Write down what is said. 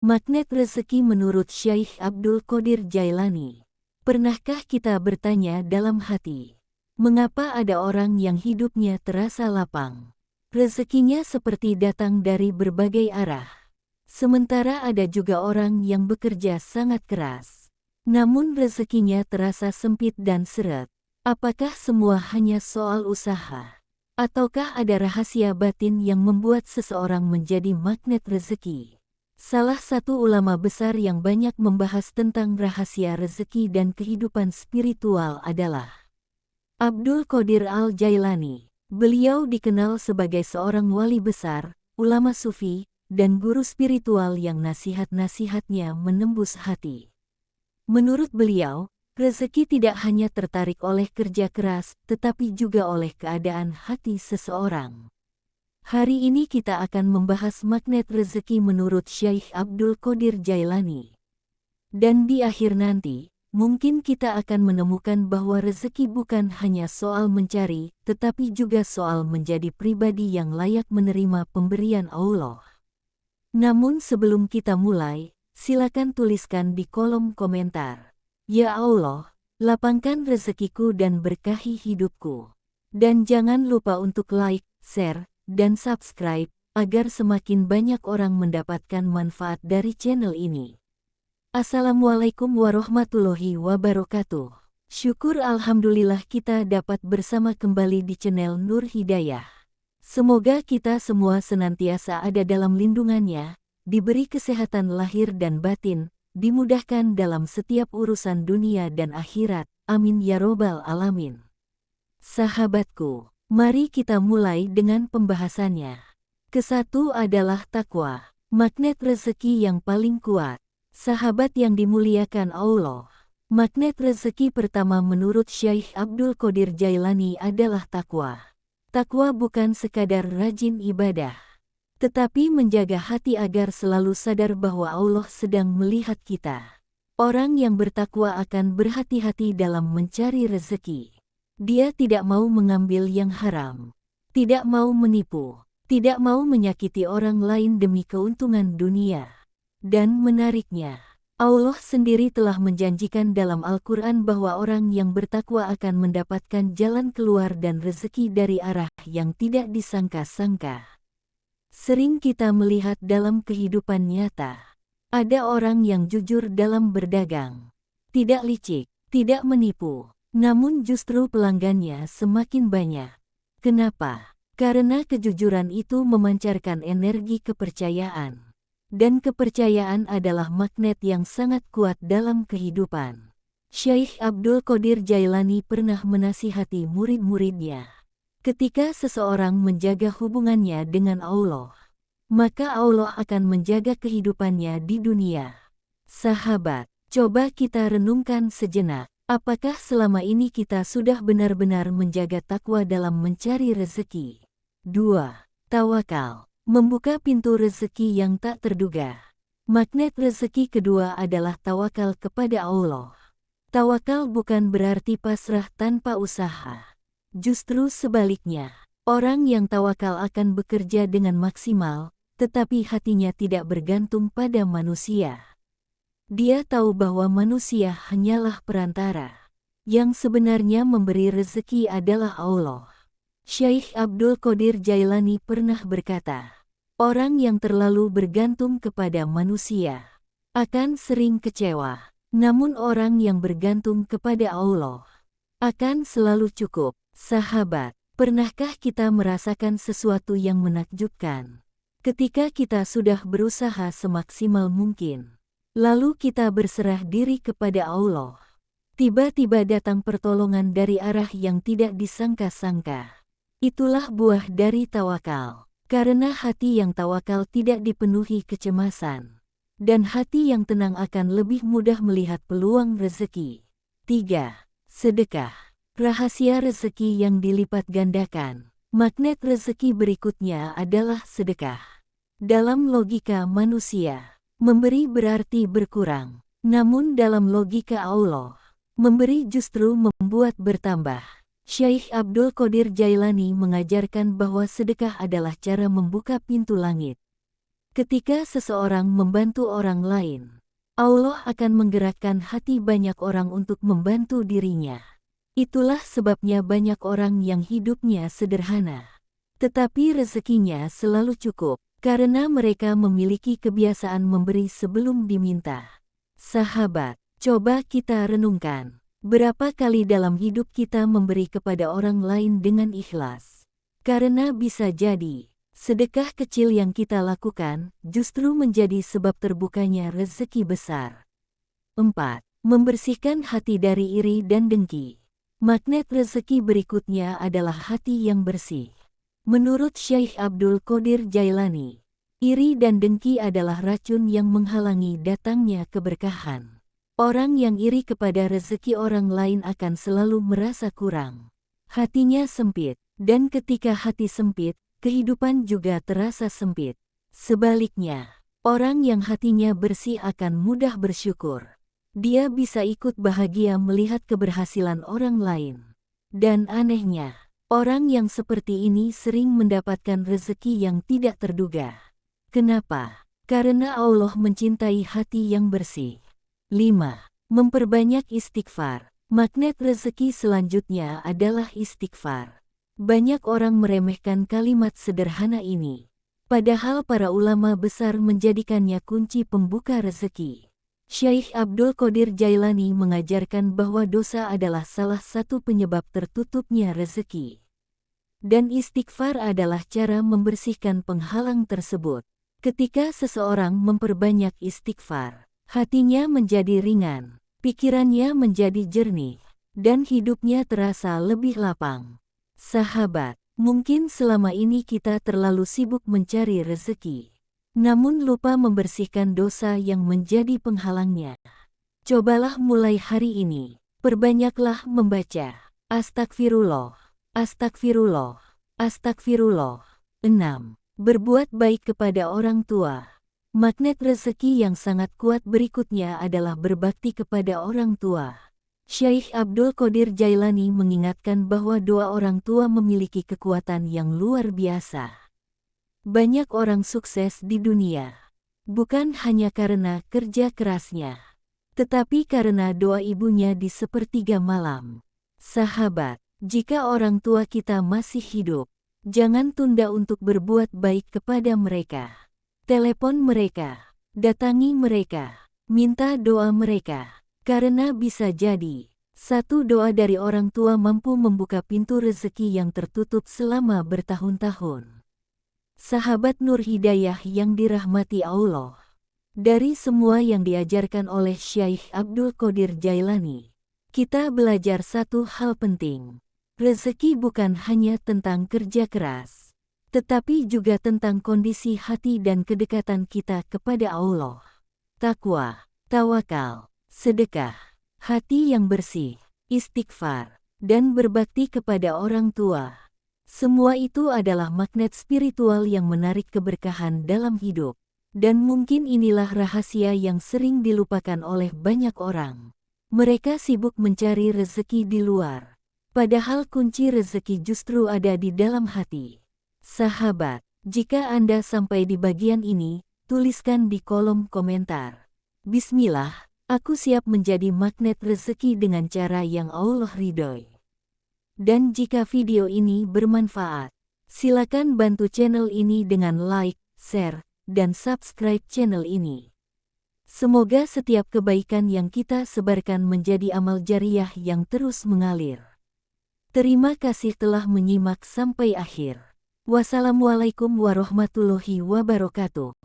Magnet rezeki menurut Syekh Abdul Qadir Jailani. Pernahkah kita bertanya dalam hati, mengapa ada orang yang hidupnya terasa lapang? Rezekinya seperti datang dari berbagai arah. Sementara ada juga orang yang bekerja sangat keras. Namun rezekinya terasa sempit dan seret. Apakah semua hanya soal usaha? Ataukah ada rahasia batin yang membuat seseorang menjadi magnet rezeki? Salah satu ulama besar yang banyak membahas tentang rahasia rezeki dan kehidupan spiritual adalah Abdul Qadir Al-Jailani. Beliau dikenal sebagai seorang wali besar, ulama sufi, dan guru spiritual yang nasihat-nasihatnya menembus hati. Menurut beliau, rezeki tidak hanya tertarik oleh kerja keras, tetapi juga oleh keadaan hati seseorang. Hari ini kita akan membahas magnet rezeki menurut Syekh Abdul Qadir Jailani. Dan di akhir nanti, mungkin kita akan menemukan bahwa rezeki bukan hanya soal mencari, tetapi juga soal menjadi pribadi yang layak menerima pemberian Allah. Namun sebelum kita mulai, silakan tuliskan di kolom komentar, "Ya Allah, lapangkan rezekiku dan berkahi hidupku." Dan jangan lupa untuk like, share, dan subscribe, agar semakin banyak orang mendapatkan manfaat dari channel ini. Assalamualaikum warahmatullahi wabarakatuh. Syukur alhamdulillah kita dapat bersama kembali di channel Nur Hidayah. Semoga kita semua senantiasa ada dalam lindungannya, diberi kesehatan lahir dan batin, dimudahkan dalam setiap urusan dunia dan akhirat. Amin ya robbal alamin. Sahabatku, mari kita mulai dengan pembahasannya. Kesatu adalah takwa, magnet rezeki yang paling kuat. Sahabat yang dimuliakan Allah, magnet rezeki pertama menurut Syekh Abdul Qadir Jailani adalah takwa. Takwa bukan sekadar rajin ibadah, tetapi menjaga hati agar selalu sadar bahwa Allah sedang melihat kita. Orang yang bertakwa akan berhati-hati dalam mencari rezeki. Dia tidak mau mengambil yang haram, tidak mau menipu, tidak mau menyakiti orang lain demi keuntungan dunia. Dan menariknya, Allah sendiri telah menjanjikan dalam Al-Quran bahwa orang yang bertakwa akan mendapatkan jalan keluar dan rezeki dari arah yang tidak disangka-sangka. Sering kita melihat dalam kehidupan nyata, ada orang yang jujur dalam berdagang, tidak licik, tidak menipu. Namun justru pelanggannya semakin banyak. Kenapa? Karena kejujuran itu memancarkan energi kepercayaan. Dan kepercayaan adalah magnet yang sangat kuat dalam kehidupan. Syekh Abdul Qadir Jailani pernah menasihati murid-muridnya. Ketika seseorang menjaga hubungannya dengan Allah, maka Allah akan menjaga kehidupannya di dunia. Sahabat, coba kita renungkan sejenak. Apakah selama ini kita sudah benar-benar menjaga takwa dalam mencari rezeki? 2. Tawakal. Membuka pintu rezeki yang tak terduga. Magnet rezeki kedua adalah tawakal kepada Allah. Tawakal bukan berarti pasrah tanpa usaha. Justru sebaliknya, orang yang tawakal akan bekerja dengan maksimal, tetapi hatinya tidak bergantung pada manusia. Dia tahu bahwa manusia hanyalah perantara. Yang sebenarnya memberi rezeki adalah Allah. Syekh Abdul Qadir Jailani pernah berkata, orang yang terlalu bergantung kepada manusia akan sering kecewa. Namun orang yang bergantung kepada Allah akan selalu cukup. Sahabat, pernahkah kita merasakan sesuatu yang menakjubkan? Ketika kita sudah berusaha semaksimal mungkin, lalu kita berserah diri kepada Allah. Tiba-tiba datang pertolongan dari arah yang tidak disangka-sangka. Itulah buah dari tawakal. Karena hati yang tawakal tidak dipenuhi kecemasan. Dan hati yang tenang akan lebih mudah melihat peluang rezeki. 3. Sedekah. Rahasia rezeki yang dilipat gandakan. Magnet rezeki berikutnya adalah sedekah. Dalam logika manusia, memberi berarti berkurang, namun dalam logika Allah, memberi justru membuat bertambah. Syekh Abdul Qadir Jailani mengajarkan bahwa sedekah adalah cara membuka pintu langit. Ketika seseorang membantu orang lain, Allah akan menggerakkan hati banyak orang untuk membantu dirinya. Itulah sebabnya banyak orang yang hidupnya sederhana, tetapi rezekinya selalu cukup, karena mereka memiliki kebiasaan memberi sebelum diminta. Sahabat, coba kita renungkan, berapa kali dalam hidup kita memberi kepada orang lain dengan ikhlas? Karena bisa jadi, sedekah kecil yang kita lakukan justru menjadi sebab terbukanya rezeki besar. 4. Membersihkan hati dari iri dan dengki. Magnet rezeki berikutnya adalah hati yang bersih. Menurut Syekh Abdul Qadir Jailani, iri dan dengki adalah racun yang menghalangi datangnya keberkahan. Orang yang iri kepada rezeki orang lain akan selalu merasa kurang. Hatinya sempit, dan ketika hati sempit, kehidupan juga terasa sempit. Sebaliknya, orang yang hatinya bersih akan mudah bersyukur. Dia bisa ikut bahagia melihat keberhasilan orang lain. Dan anehnya, orang yang seperti ini sering mendapatkan rezeki yang tidak terduga. Kenapa? Karena Allah mencintai hati yang bersih. 5. Memperbanyak istighfar. Magnet rezeki selanjutnya adalah istighfar. Banyak orang meremehkan kalimat sederhana ini, padahal para ulama besar menjadikannya kunci pembuka rezeki. Syekh Abdul Qadir Jailani mengajarkan bahwa dosa adalah salah satu penyebab tertutupnya rezeki. Dan istighfar adalah cara membersihkan penghalang tersebut. Ketika seseorang memperbanyak istighfar, hatinya menjadi ringan, pikirannya menjadi jernih, dan hidupnya terasa lebih lapang. Sahabat, mungkin selama ini kita terlalu sibuk mencari rezeki, namun lupa membersihkan dosa yang menjadi penghalangnya. Cobalah mulai hari ini, perbanyaklah membaca astagfirullah, astagfirullah, astagfirullah. 6. Berbuat baik kepada orang tua. Magnet rezeki yang sangat kuat berikutnya adalah berbakti kepada orang tua. Syekh Abdul Qadir Jailani mengingatkan bahwa doa orang tua memiliki kekuatan yang luar biasa. Banyak orang sukses di dunia, bukan hanya karena kerja kerasnya, tetapi karena doa ibunya di sepertiga malam. Sahabat, jika orang tua kita masih hidup, jangan tunda untuk berbuat baik kepada mereka. Telepon mereka, datangi mereka, minta doa mereka, karena bisa jadi, satu doa dari orang tua mampu membuka pintu rezeki yang tertutup selama bertahun-tahun. Sahabat Nur Hidayah yang dirahmati Allah, dari semua yang diajarkan oleh Syekh Abdul Qadir Jailani, kita belajar satu hal penting. Rezeki bukan hanya tentang kerja keras, tetapi juga tentang kondisi hati dan kedekatan kita kepada Allah. Takwa, tawakal, sedekah, hati yang bersih, istighfar, dan berbakti kepada orang tua. Semua itu adalah magnet spiritual yang menarik keberkahan dalam hidup. Dan mungkin inilah rahasia yang sering dilupakan oleh banyak orang. Mereka sibuk mencari rezeki di luar, padahal kunci rezeki justru ada di dalam hati. Sahabat, jika Anda sampai di bagian ini, tuliskan di kolom komentar. Bismillah, aku siap menjadi magnet rezeki dengan cara yang Allah ridhoi. Dan jika video ini bermanfaat, silakan bantu channel ini dengan like, share, dan subscribe channel ini. Semoga setiap kebaikan yang kita sebarkan menjadi amal jariah yang terus mengalir. Terima kasih telah menyimak sampai akhir. Wassalamualaikum warahmatullahi wabarakatuh.